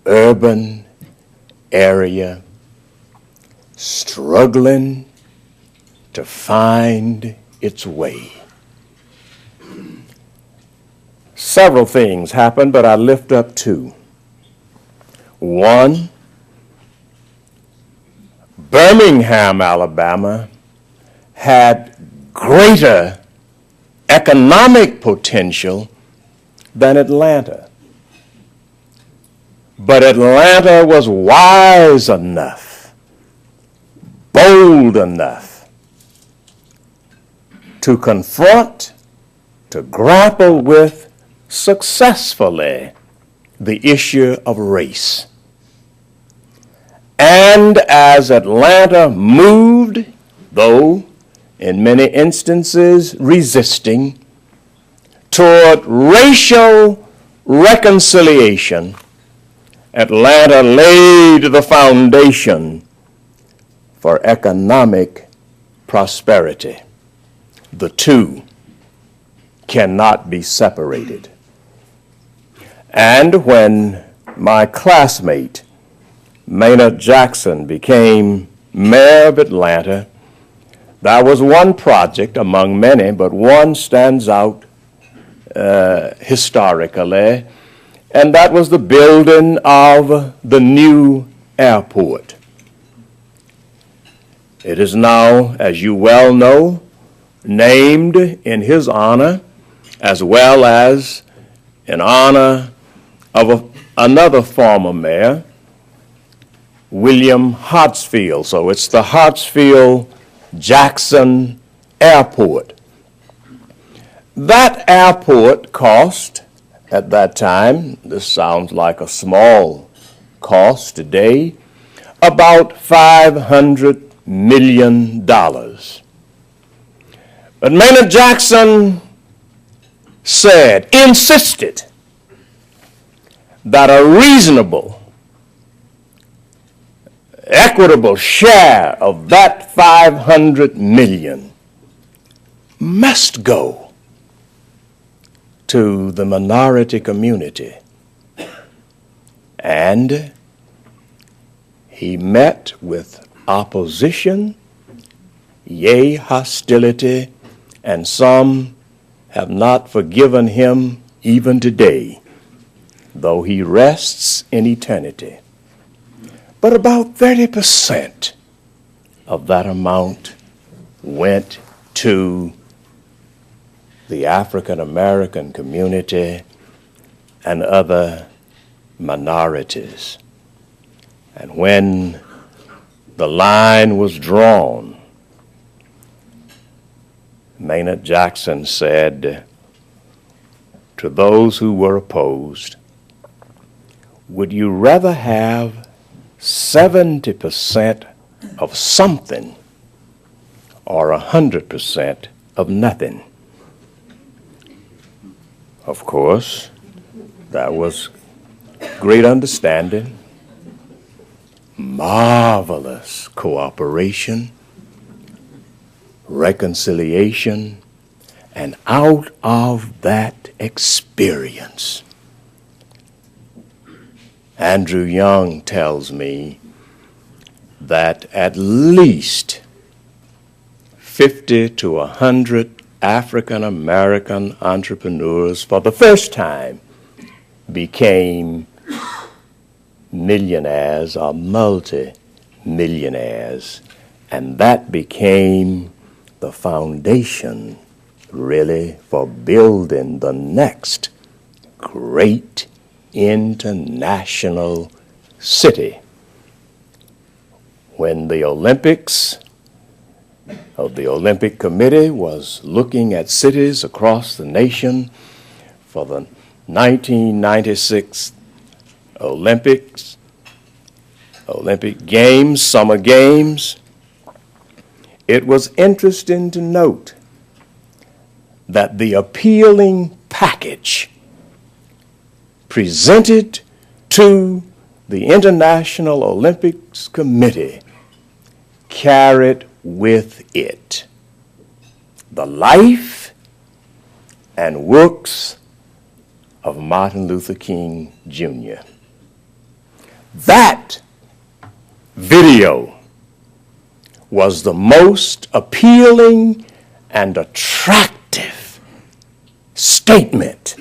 urban area, struggling to find its way. Several things happened, but I lift up two. One, Birmingham, Alabama had greater economic potential than Atlanta. But Atlanta was wise enough, bold enough to confront, to grapple with successfully the issue of race. And as Atlanta moved, though in many instances resisting, toward racial reconciliation, Atlanta laid the foundation for economic prosperity. The two cannot be separated. And when my classmate Maynard Jackson became mayor of Atlanta, that was one project among many, but one stands out historically, and that was the building of the new airport. It is now, as you well know, named in his honor, as well as in honor of another former mayor, William Hartsfield. So it's the Hartsfield-Jackson Airport. That airport cost, at that time, this sounds like a small cost today, about $500 million. But Maynard Jackson insisted that a reasonable, equitable share of that $500 million must go to the minority community. And he met with opposition, yea, hostility, and some have not forgiven him even today, though he rests in eternity. But about 30% of that amount went to the African American community and other minorities. And when the line was drawn, Maynard Jackson said to those who were opposed, would you rather have 70% of something or 100% of nothing? Of course, that was great understanding, marvelous cooperation, reconciliation, and out of that experience, Andrew Young tells me that at least 50 to 100 African American entrepreneurs for the first time became millionaires or multi-millionaires, and that became the foundation really for building the next great international city. When the Olympics, or the Olympic Committee was looking at cities across the nation for the 1996 Olympic Games, Summer Games, it was interesting to note that the appealing package presented to the International Olympics Committee carried with it the life and works of Martin Luther King Jr. That video was the most appealing and attractive statement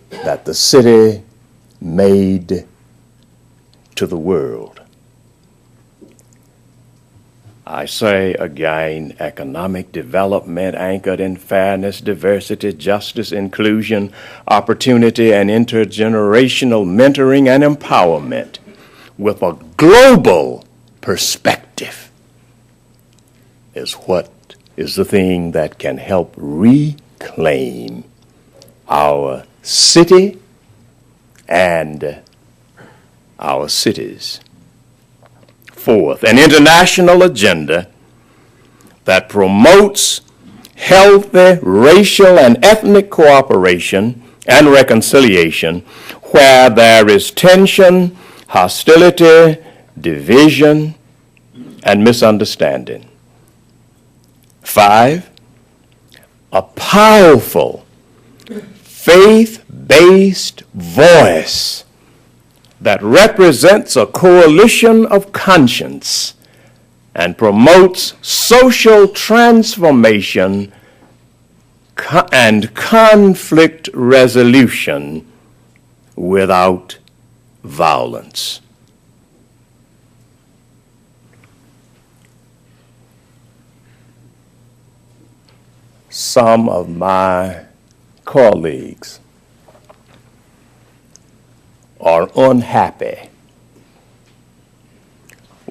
that the city made to the world. I say again, economic development anchored in fairness, diversity, justice, inclusion, opportunity, and intergenerational mentoring and empowerment with a global perspective is what is the thing that can help reclaim our city and our cities. Fourth, an international agenda that promotes healthy racial and ethnic cooperation and reconciliation where there is tension, hostility, division, and misunderstanding. 5, a powerful faith-based voice that represents a coalition of conscience and promotes social transformation and conflict resolution without violence. Some of my colleagues are unhappy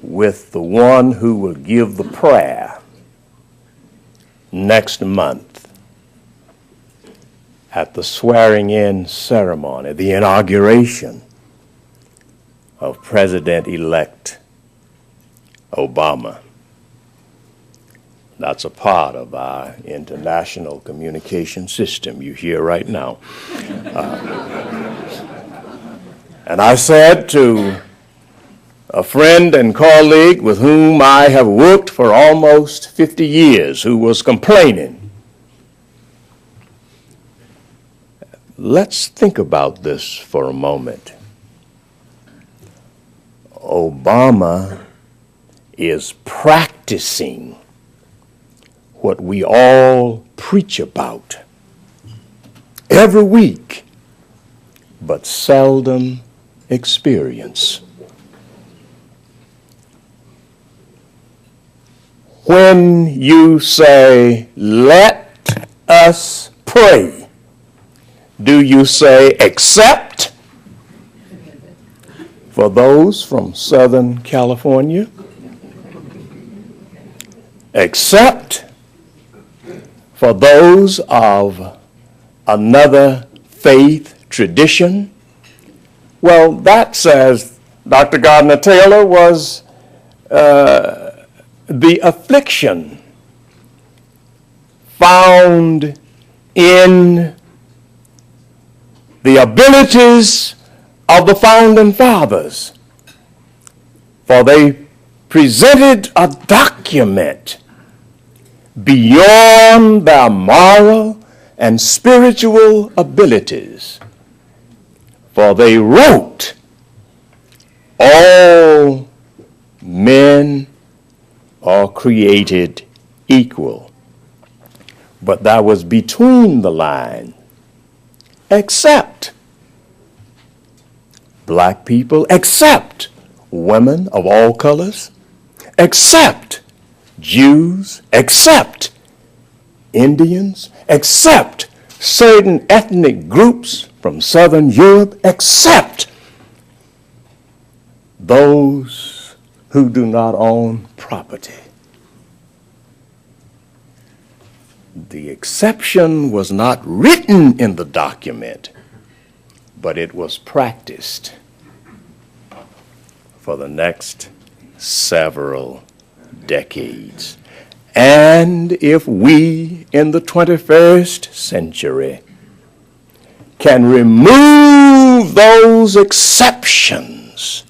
with the one who will give the prayer next month at the swearing-in ceremony, the inauguration of President-elect Obama. That's a part of our international communication system you hear right now. And I said to a friend and colleague with whom I have worked for almost 50 years, who was complaining, let's think about this for a moment. Obama is practicing what we all preach about every week, but seldom experience. When you say, "Let us pray," do you say, "Except for those from Southern California"? Except for those of another faith tradition? Well, that, says Dr. Gardner Taylor, was the affliction found in the abilities of the founding fathers. For they presented a document beyond their moral and spiritual abilities. For they wrote, "All men are created equal." But that was between the line. Except black people, except women of all colors, except Jews, except Indians, except certain ethnic groups from Southern Europe, except those who do not own property. The exception was not written in the document, but it was practiced for the next several decades. And if we in the 21st century can remove those exceptions